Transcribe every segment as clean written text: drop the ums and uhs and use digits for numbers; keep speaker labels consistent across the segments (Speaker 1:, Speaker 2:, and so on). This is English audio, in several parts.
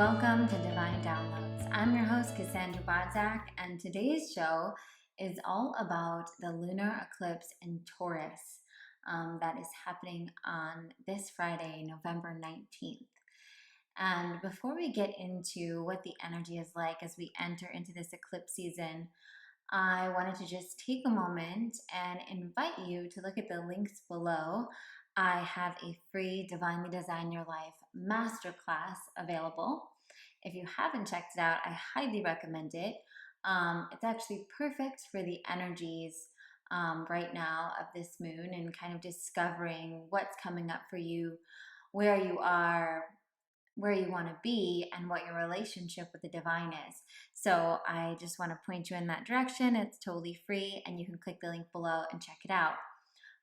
Speaker 1: Welcome to Divine Downloads. I'm your host, Cassandra Bodzak, and today's show is all about the lunar eclipse in Taurus that is happening on this Friday, November 19th. And before we get into what the energy is like as we enter into this eclipse season, I wanted to just take a moment and invite you to look at the links below. I have a free Divinely Design Your Life Masterclass available. If you haven't checked it out, I highly recommend it. It's actually perfect for the energies right now of this moon and kind of discovering what's coming up for you, where you are, where you want to be, and what your relationship with the divine is. So I just want to point you in that direction. It's totally free, and you can click the link below and check it out.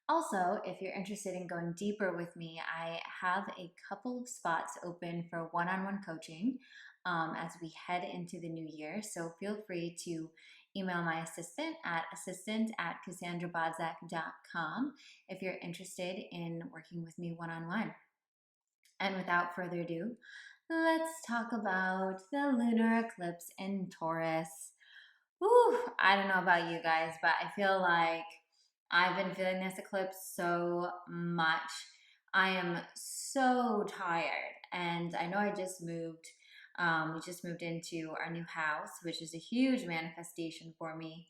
Speaker 1: Also, if you're interested in going deeper with me, I have a couple of spots open for one-on-one coaching as we head into the new year. So feel free to email my assistant at cassandrabodzak.com if you're interested in working with me one-on-one. And without further ado, let's talk about the lunar eclipse in Taurus. Whew, I don't know about you guys, but I feel like I've been feeling this eclipse so much. I am so tired, and I know I just moved. We just moved into our new house, which is a huge manifestation for me.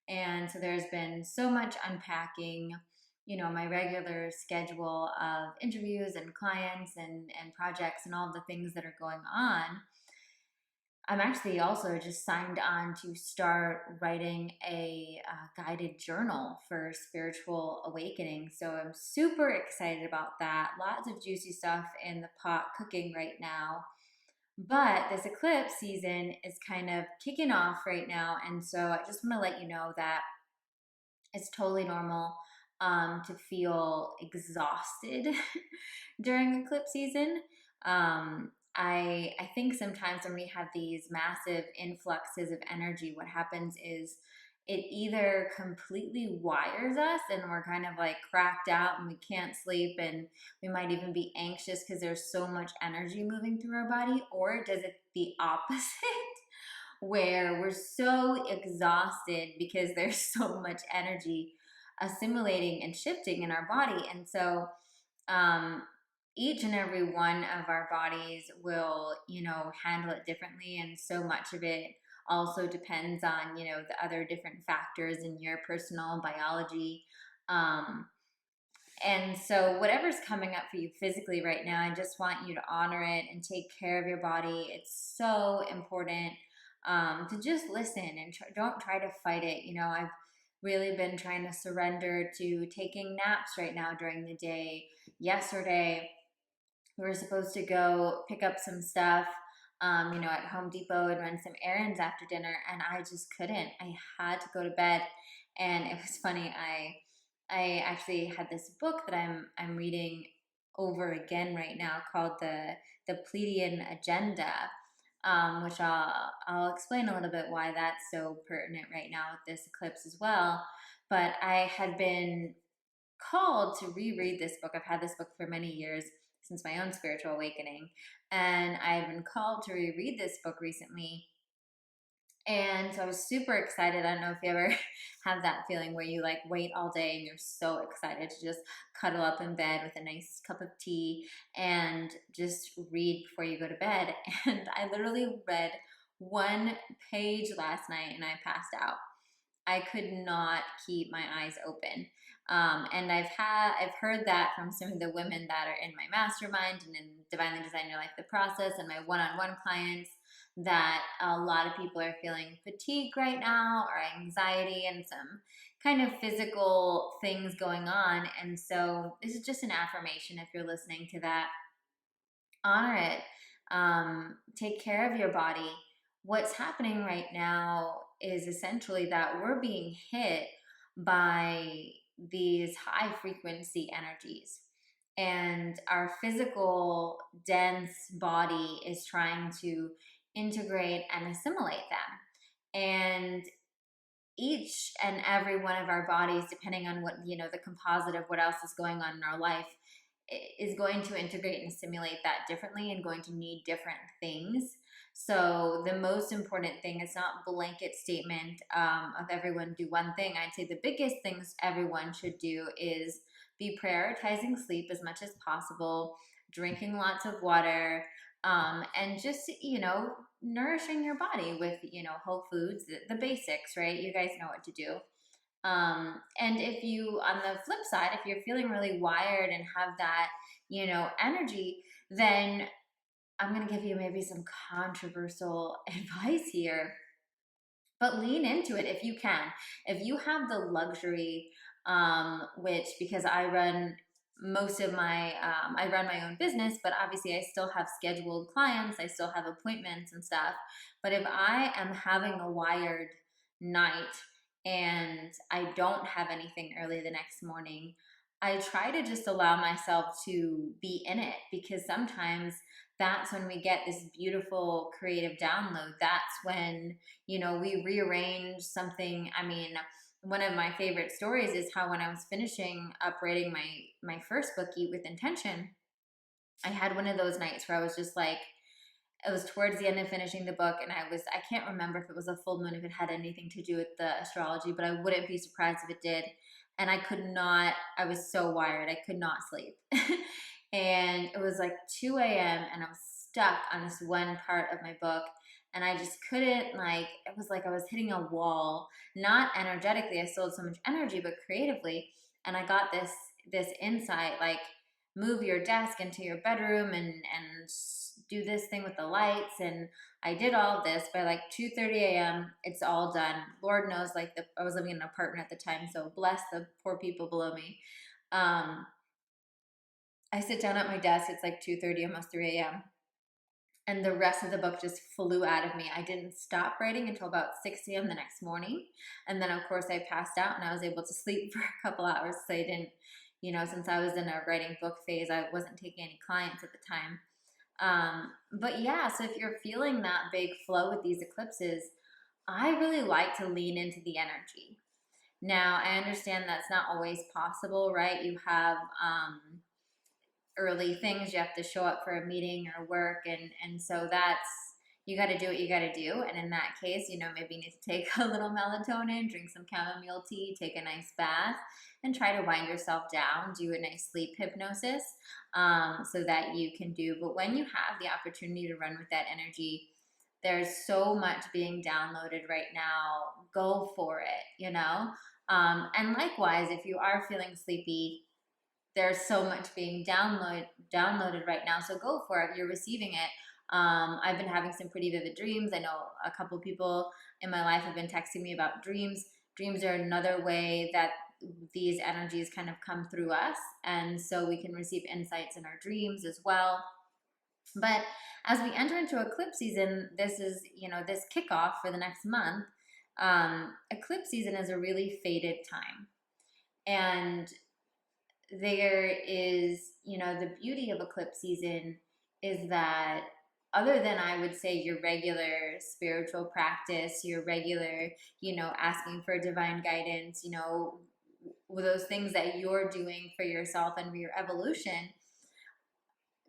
Speaker 1: And so there's been so much unpacking, my regular schedule of interviews and clients and projects and all the things that are going on. I'm actually also just signed on to start writing a guided journal for spiritual awakening. So I'm super excited about that. Lots of juicy stuff in the pot cooking right now. But this eclipse season is kind of kicking off right now. And so I just want to let you know that it's totally normal to feel exhausted during eclipse season. I think sometimes when we have these massive influxes of energy, what happens is it either completely wires us and we're kind of like cracked out and we can't sleep and we might even be anxious because there's so much energy moving through our body, or does it the opposite where we're so exhausted because there's so much energy assimilating and shifting in our body. And so each and every one of our bodies will, handle it differently. And so much of it also depends on, the other different factors in your personal biology. And so whatever's coming up for you physically right now, I just want you to honor it and take care of your body. It's so important to just listen and don't try to fight it. I've really been trying to surrender to taking naps right now during the day. Yesterday, we were supposed to go pick up some stuff, at Home Depot and run some errands after dinner, and I just couldn't. I had to go to bed, and it was funny. I actually had this book that I'm reading over again right now called the Pleiadian Agenda, which I'll explain a little bit why that's so pertinent right now with this eclipse as well. But I had been called to reread this book. I've had this book for many years, since my own spiritual awakening, and I've been called to reread this book recently. And so I was super excited. I don't know if you ever have that feeling where you like wait all day and you're so excited to just cuddle up in bed with a nice cup of tea and just read before you go to bed. And I literally read one page last night and I passed out. I could not keep my eyes open. And I've heard that from some of the women that are in my mastermind and in Divinely Design Your Life, the process, and my one-on-one clients, that a lot of people are feeling fatigue right now or anxiety and some kind of physical things going on. And so this is just an affirmation if you're listening to that. Honor it. Take care of your body. What's happening right now is essentially that we're being hit by these high frequency energies, and our physical dense body is trying to integrate and assimilate them. And each and every one of our bodies, depending on what, the composite of what else is going on in our life, is going to integrate and simulate that differently and going to need different things. So the most important thing is not blanket statement of everyone do one thing. I'd say the biggest things everyone should do is be prioritizing sleep as much as possible, drinking lots of water, and just, nourishing your body with, whole foods, the basics, right? You guys know what to do. And if you, on the flip side, if you're feeling really wired and have that, energy, then I'm going to give you maybe some controversial advice here, but lean into it if you can. If you have the luxury, which, because I run most of my, I run my own business, but obviously I still have scheduled clients, I still have appointments and stuff. But if I am having a wired night and I don't have anything early the next morning, I try to just allow myself to be in it, because sometimes that's when we get this beautiful creative download. That's when, we rearrange something. I mean, one of my favorite stories is how when I was finishing up writing my first book, Eat with Intention, I had one of those nights where I was just like, it was towards the end of finishing the book, and I can't remember if it was a full moon, if it had anything to do with the astrology, but I wouldn't be surprised if it did. And I was so wired, I could not sleep. And it was like 2 a.m. and I was stuck on this one part of my book, and I just couldn't, like, it was like I was hitting a wall, not energetically, I still had so much energy, but creatively. And I got this insight, like, move your desk into your bedroom and do this thing with the lights. And I did all of this by like 2:30 a.m. It's all done. Lord knows, like, I was living in an apartment at the time, so bless the poor people below me. I sit down at my desk. It's like 2:30, almost 3 a.m. And the rest of the book just flew out of me. I didn't stop writing until about 6 a.m. the next morning. And then, of course, I passed out and I was able to sleep for a couple hours. So I didn't, since I was in a writing book phase, I wasn't taking any clients at the time. But yeah, so if you're feeling that big flow with these eclipses, I really like to lean into the energy. Now, I understand that's not always possible, right? You have early things, you have to show up for a meeting or work, and so that's, you got to do what you got to do. And in that case, maybe you need to take a little melatonin, drink some chamomile tea, take a nice bath, and try to wind yourself down, do a nice sleep hypnosis, so that you can do. But when you have the opportunity to run with that energy, there's so much being downloaded right now. Go for it, and likewise, if you are feeling sleepy, there's so much being downloaded right now. So go for it. You're receiving it. I've been having some pretty vivid dreams. I know a couple people in my life have been texting me about dreams. Dreams are another way that these energies kind of come through us. And so we can receive insights in our dreams as well. But as we enter into eclipse season, this is, this kickoff for the next month. Eclipse season is a really faded time. And there is, the beauty of eclipse season is that, other than, I would say, your regular spiritual practice, your regular, asking for divine guidance, those things that you're doing for yourself and for your evolution,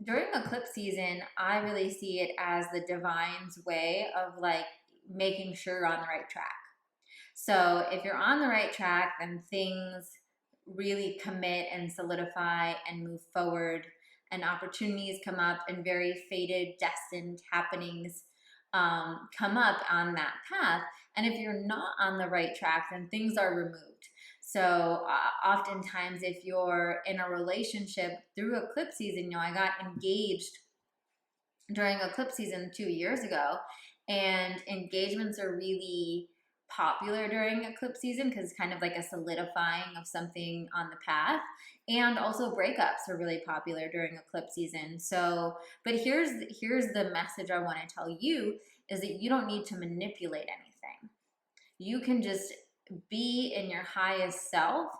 Speaker 1: during eclipse season, I really see it as the divine's way of, like, making sure you're on the right track. So if you're on the right track, then things really commit and solidify and move forward, and opportunities come up, and very fated, destined happenings come up on that path. And if you're not on the right track, then things are removed. So oftentimes, if you're in a relationship through eclipse season, I got engaged during eclipse season 2 years ago, and engagements are really popular during eclipse season because it's kind of like a solidifying of something on the path. And also breakups are really popular during eclipse season. So, but here's the message I want to tell you, is that you don't need to manipulate anything. You can just be in your highest self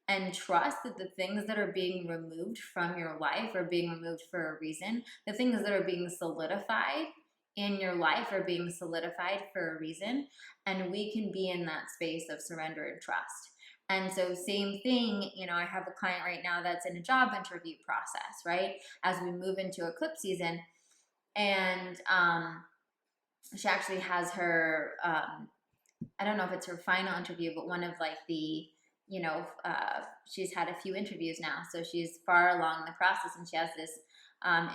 Speaker 1: and trust that the things that are being removed from your life are being removed for a reason. The things that are being solidified in your life are being solidified for a reason. And we can be in that space of surrender and trust. And so same thing, you know, I have a client right now that's in a job interview process, right? As we move into eclipse season. And she actually has her, I don't know if it's her final interview, but one of like the, you know, she's had a few interviews now. So she's far along the process, and she has this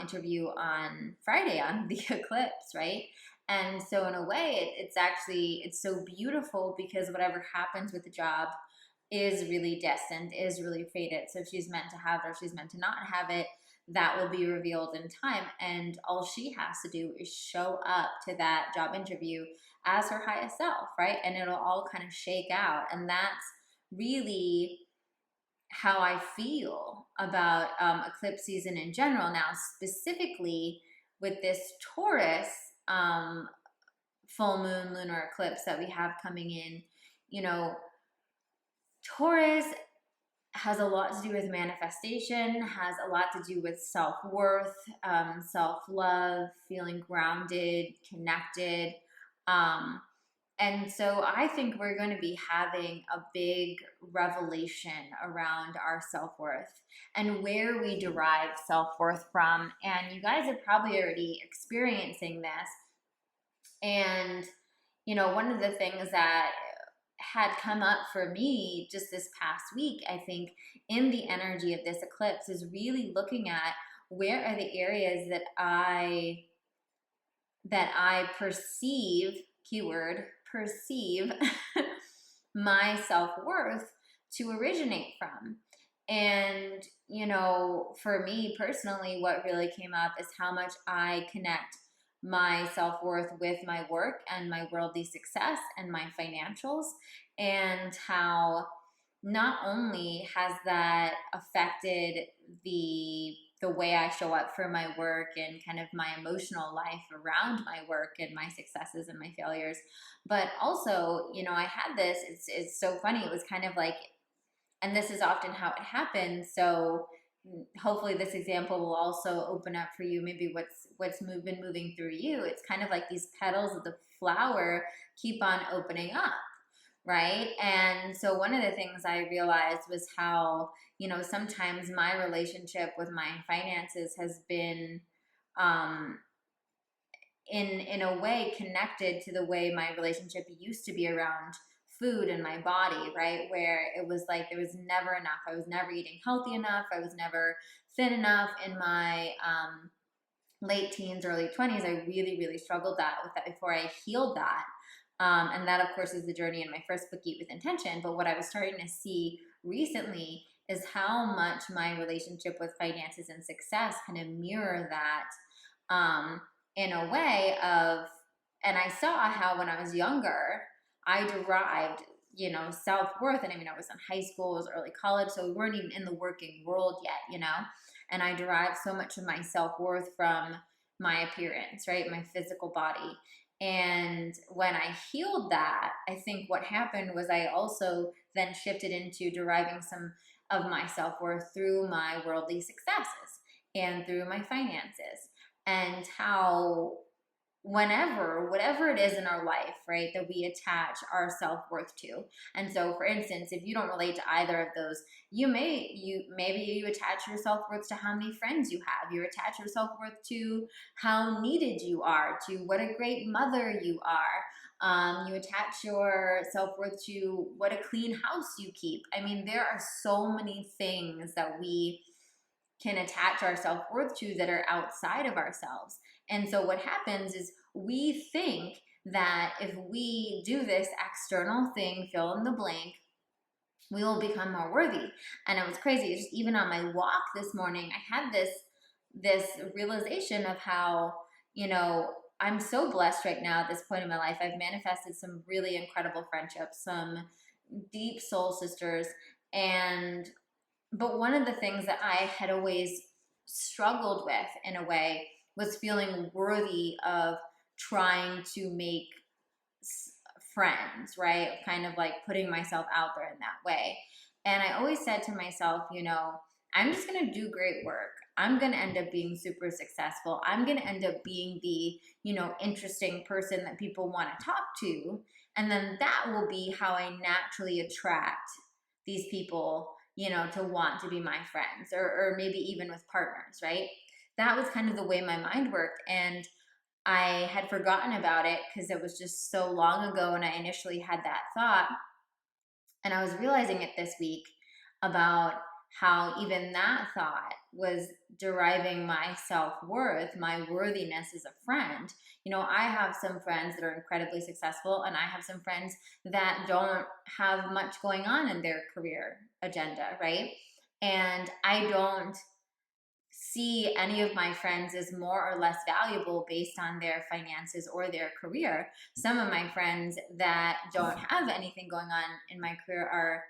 Speaker 1: interview on Friday on the eclipse, right? And so in a way, it's actually, it's so beautiful because whatever happens with the job is really destined, is really fated. So if she's meant to have it or she's meant to not have it, that will be revealed in time. And all she has to do is show up to that job interview as her highest self, right? And it'll all kind of shake out. And that's really how I feel about eclipse season in general. Now, specifically with this Taurus full moon lunar eclipse that we have coming in, you know, Taurus has a lot to do with manifestation, has a lot to do with self-worth, self-love, feeling grounded, connected. And so I think we're going to be having a big revelation around our self-worth and where we derive self-worth from. And you guys are probably already experiencing this. And, you know, one of the things that had come up for me just this past week, I think, in the energy of this eclipse is really looking at where are the areas that I perceive, keyword, perceive my self-worth to originate from. And, you know, for me personally, what really came up is how much I connect my self-worth with my work and my worldly success and my financials, and how not only has that affected the way I show up for my work and kind of my emotional life around my work and my successes and my failures, but also, you know, I had this, it's so funny, it was kind of like, and this is often how it happens, so hopefully this example will also open up for you maybe what's been moving through you. It's kind of like these petals of the flower keep on opening up, right? And so one of the things I realized was how, you know, sometimes my relationship with my finances has been in a way connected to the way my relationship used to be around food and my body, right? Where it was like there was never enough. I was never eating healthy enough. I was never thin enough. In my late teens, early 20s, I really, really struggled with that before I healed that. And that, of course, is the journey in my first book, Eat with Intention. But what I was starting to see recently is how much my relationship with finances and success kind of mirror that in a way of, and I saw how when I was younger, I derived, you know, self-worth. And I mean, I was in high school, it was early college, so we weren't even in the working world yet, you know? And I derived so much of my self-worth from my appearance, right? My physical body. And when I healed that, I think what happened was I also then shifted into deriving some of my self-worth through my worldly successes and through my finances, and how whatever it is in our life, right, that we attach our self-worth to. And so, for instance, if you don't relate to either of those, maybe you attach your self-worth to how many friends you have. You attach your self-worth to how needed you are, to what a great mother you are. You attach your self-worth to what a clean house you keep. I mean, there are so many things that we can attach our self-worth to that are outside of ourselves. And so what happens is we think that if we do this external thing, fill in the blank, we will become more worthy. And it was crazy. Just even on my walk this morning, I had this realization of how, you know, I'm so blessed right now at this point in my life. I've manifested some really incredible friendships, some deep soul sisters, but one of the things that I had always struggled with in a way was feeling worthy of trying to make friends, right? Kind of like putting myself out there in that way. And I always said to myself, you know, I'm just going to do great work. I'm going to end up being super successful. I'm going to end up being the, you know, interesting person that people want to talk to. And then that will be how I naturally attract these people, you know, to want to be my friends, or maybe even with partners, right? That was kind of the way my mind worked. And I had forgotten about it because it was just so long ago when I initially had that thought. And I was realizing it this week about how even that thought was deriving my self worth, my worthiness as a friend. You know, I have some friends that are incredibly successful, and I have some friends that don't have much going on in their career agenda, right? And I don't see any of my friends as more or less valuable based on their finances or their career. Some of my friends that don't have anything going on in my career are,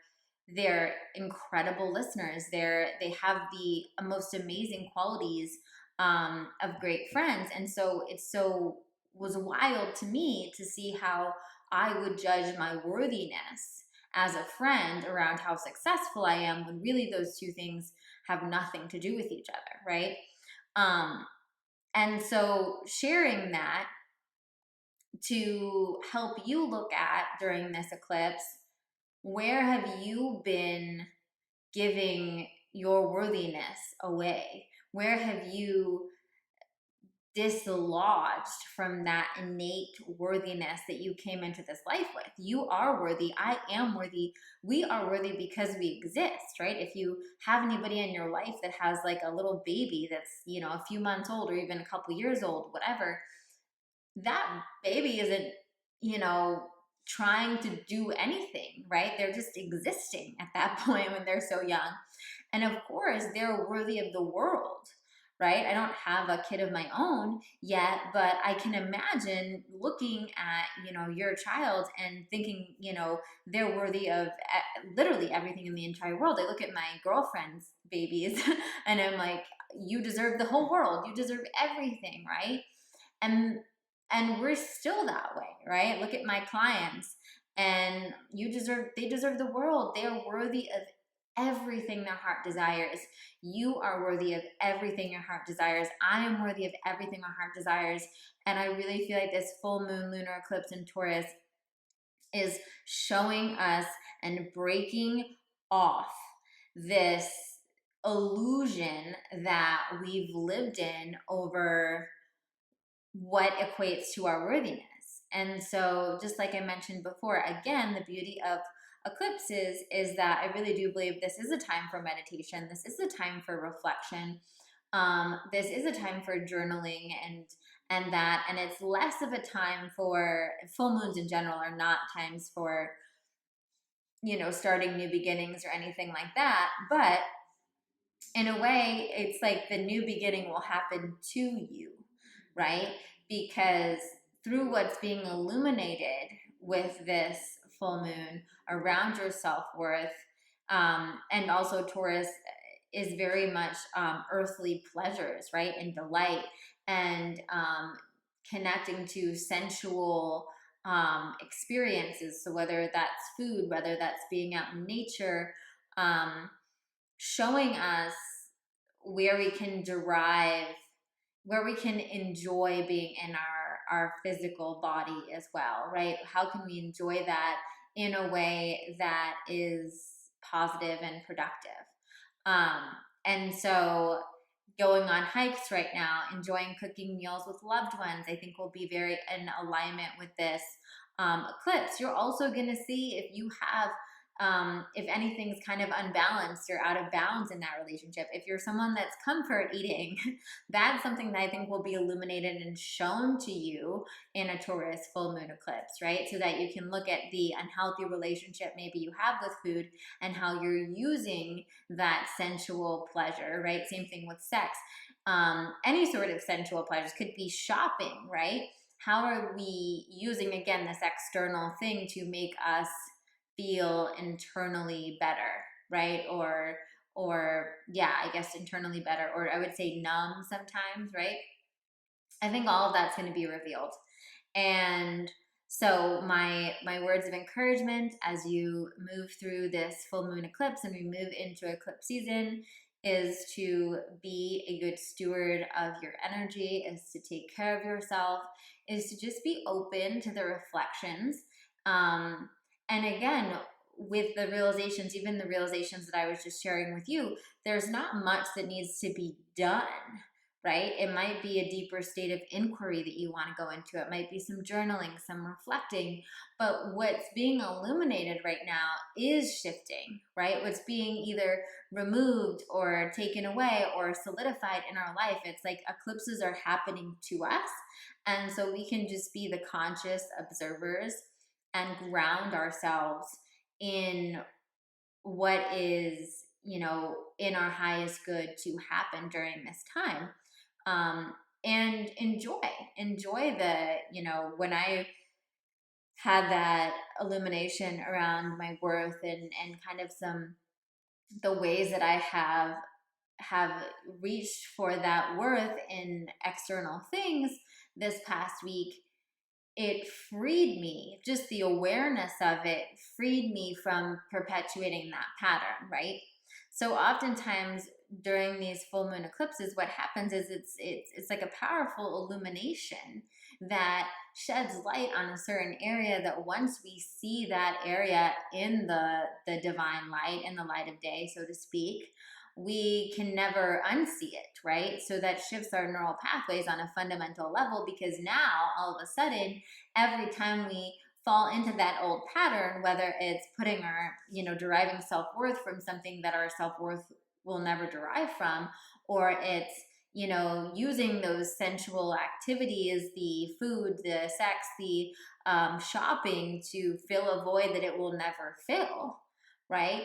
Speaker 1: they're incredible listeners. They have the most amazing qualities of great friends. And so it's so was wild to me to see how I would judge my worthiness as a friend around how successful I am, when really those two things have nothing to do with each other, right? Um, and so sharing that to help you look at during this eclipse, where have you been giving your worthiness away? Where have you dislodged from that innate worthiness that you came into this life with? You are worthy. I am worthy. We are worthy because we exist, right? If you have anybody in your life that has like a little baby that's, you know, a few months old or even a couple years old, whatever, that baby isn't, you know, trying to do anything, right? They're just existing at that point when they're so young. And of course, they're worthy of the world, right? I don't have a kid of my own yet, but I can imagine looking at, you know, your child and thinking, you know, they're worthy of literally everything in the entire world. I look at my girlfriend's babies and I'm like, you deserve the whole world. You deserve everything, right? And we're still that way, right? Look at my clients, and they deserve the world. They are worthy of everything their heart desires. You are worthy of everything your heart desires. I am worthy of everything our heart desires. And I really feel like this full moon lunar eclipse in Taurus is showing us and breaking off this illusion that we've lived in over what equates to our worthiness. And so, just like I mentioned before, again, the beauty of eclipses is that I really do believe this is a time for meditation. This is a time for reflection. This is a time for journaling, and it's less of a time for full moons in general are not times for, you know, starting new beginnings or anything like that. But in a way, it's like the new beginning will happen to you, right? Because through what's being illuminated with this full moon around your self worth, and also Taurus is very much earthly pleasures, right? And delight, and connecting to sensual experiences. So, whether that's food, whether that's being out in nature, showing us where we can derive, where we can enjoy being in our physical body as well, right? How can we enjoy that in a way that is positive and productive? Um, and so going on hikes right now, enjoying cooking meals with loved ones, I think will be very in alignment with this eclipse. You're also going to see if you have if anything's kind of unbalanced or out of bounds in that relationship. If you're someone that's comfort eating, that's something that I think will be illuminated and shown to you in a Taurus full moon eclipse, right? So that you can look at the unhealthy relationship maybe you have with food and how you're using that sensual pleasure, right? Same thing with sex. Any sort of sensual pleasures could be shopping, right? How are we using, again, this external thing to make us feel internally better, right? Or yeah, I guess internally better, or I would say numb sometimes, right? I think all of that's going to be revealed. And so my words of encouragement as you move through this full moon eclipse and we move into eclipse season is to be a good steward of your energy, is to take care of yourself, is to just be open to the reflections. And again, with the realizations, even the realizations that I was just sharing with you, there's not much that needs to be done, right? It might be a deeper state of inquiry that you want to go into. It might be some journaling, some reflecting. But what's being illuminated right now is shifting, right? What's being either removed or taken away or solidified in our life. It's like eclipses are happening to us. And so we can just be the conscious observers and ground ourselves in what is, in our highest good to happen during this time. And enjoy when I had that illumination around my worth and kind of the ways that I have reached for that worth in external things this past week. It freed me, just the awareness of it freed me from perpetuating that pattern, right? So oftentimes during these full moon eclipses, what happens is it's like a powerful illumination that sheds light on a certain area, that once we see that area in the divine light, in the light of day, so to speak, we can never unsee it, right? So that shifts our neural pathways on a fundamental level, because now all of a sudden, every time we fall into that old pattern, whether it's putting our, deriving self-worth from something that our self-worth will never derive from, or it's, using those sensual activities, the food, the sex, the shopping to fill a void that it will never fill, right?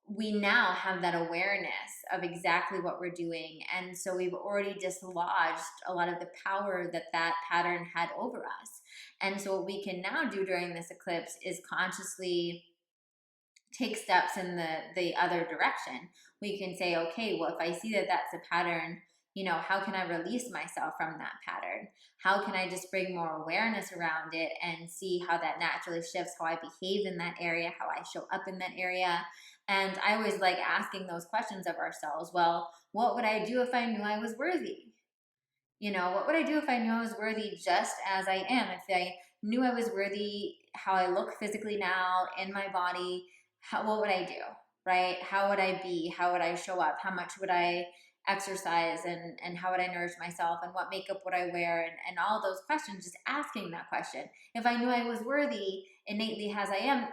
Speaker 1: We now have that awareness of exactly what we're doing. And so we've already dislodged a lot of the power that pattern had over us. And so what we can now do during this eclipse is consciously take steps in the other direction. We can say, okay, well, if I see that that's a pattern, how can I release myself from that pattern? How can I just bring more awareness around it and see how that naturally shifts how I behave in that area, how I show up in that area? And I always like asking those questions of ourselves. Well, what would I do if I knew I was worthy? What would I do if I knew I was worthy just as I am? If I knew I was worthy, how I look physically now in my body, what would I do, right? How would I be? How would I show up? How much would I exercise, and how would I nourish myself, and what makeup would I wear, and all those questions, just asking that question. If I knew I was worthy innately as I am,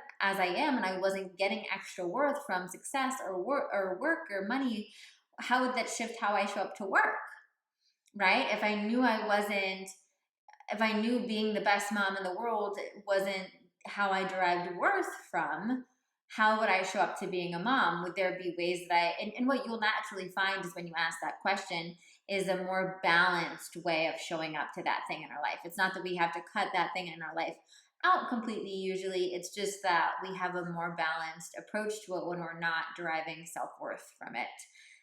Speaker 1: and I wasn't getting extra worth from success or work or money, how would that shift how I show up to work, right? If I knew being the best mom in the world wasn't how I derived worth from, how would I show up to being a mom? Would there be ways that and what you'll naturally find is when you ask that question is a more balanced way of showing up to that thing in our life. It's not that we have to cut that thing in our life out completely usually. It's just that we have a more balanced approach to it when we're not deriving self-worth from it.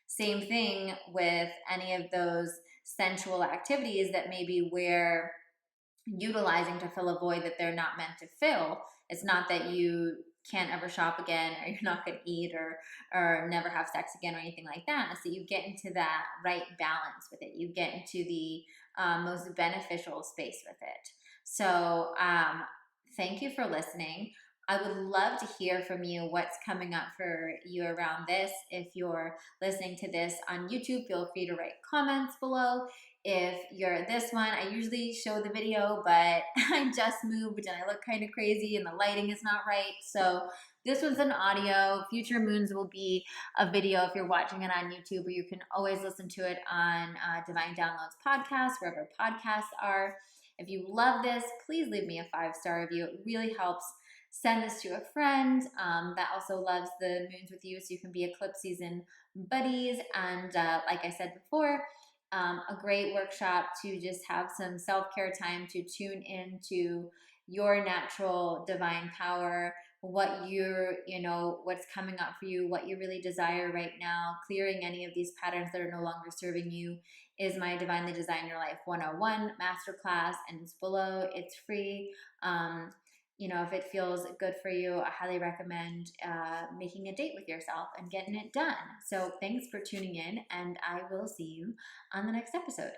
Speaker 1: Same thing with any of those sensual activities that maybe we're utilizing to fill a void that they're not meant to fill. It's not that you can't ever shop again, or you're not going to eat, or never have sex again, or anything like that. It's that you get into that right balance with it. You get into the most beneficial space with it. So thank you for listening. I would love to hear from you what's coming up for you around this. If you're listening to this on YouTube, feel free to write comments below. If you're this one, I usually show the video, but I just moved and I look kind of crazy and the lighting is not right. So this one's an audio. Future moons will be a video if you're watching it on YouTube, or you can always listen to it on Divine Downloads podcast, wherever podcasts are. If you love this, please leave me a 5-star review. It really helps. Send this to a friend that also loves the moons with you, so you can be eclipse season buddies. And like I said before, a great workshop to just have some self-care time to tune into your natural divine power, what what's coming up for you, what you really desire right now, clearing any of these patterns that are no longer serving you, is my Divinely Design Your Life 101 Masterclass, and it's below. It's free. If it feels good for you, I highly recommend making a date with yourself and getting it done. So thanks for tuning in, and I will see you on the next episode.